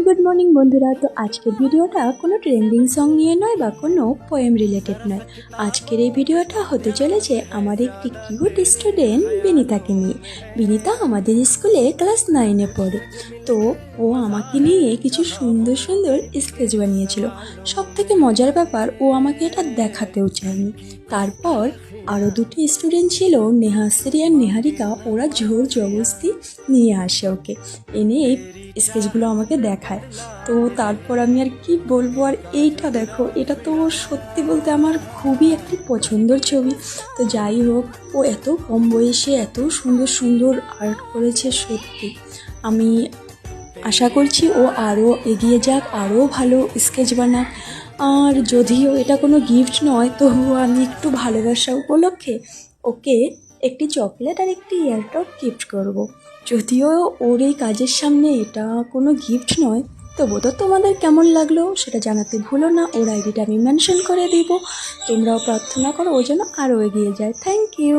Good morning বন্ধুরা। তো আজকের ভিডিওটা কোনো ট্রেন্ডিং সং নিয়ে নয় বা কোনো পোয়েম রিলেটেড নয়। আজকের এই ভিডিওটা হতে চলেছে আমার একটি কিউট স্টুডেন্ট বিনিতাকে নিয়ে। বিনিতা আমাদের স্কুলে ক্লাস 9-এ পড়ে। তো ও আমাকে নিয়ে কিছু সুন্দর সুন্দর স্কেচ বানিয়েছিল। সব থেকে মজার ব্যাপার, ও আমাকে এটা দেখাতেও চায়নি। তারপর আরও দুটি স্টুডেন্ট ছিল, নেহাশ্রী আর নেহারিকা। ওরা জোর জবরদস্তি নিয়ে আসে ওকে, এনে এই স্কেচগুলো আমাকে দেখায়। তো তারপর আমি আর কি বলবো, আর এইটা দেখো, এটা তো সত্যি বলতে আমার খুবই একটি পছন্দের ছবি। তো যাই হোক, ও এত কম বয়সে এত সুন্দর সুন্দর আর্ট করেছে। সত্যি আমি আশা করছি ও আরও এগিয়ে যাক, আরও ভালো স্কেচ বানাক। আর যদিও এটা কোনো গিফট নয়, তবুও আমি একটু ভালোবাসা উপলক্ষে ওকে একটি চকলেট আর একটি ইয়ারটপ গিফট করব। যদিও ওর এই কাজের সামনে এটা কোনো গিফট নয়, তবু তো তোমাদের কেমন লাগলো সেটা জানাতে ভুলো না। ওর আইডিটা আমি মেনশন করে দিব। তোমরাও প্রার্থনা করো ও যেন আরও এগিয়ে যায়। Thank you.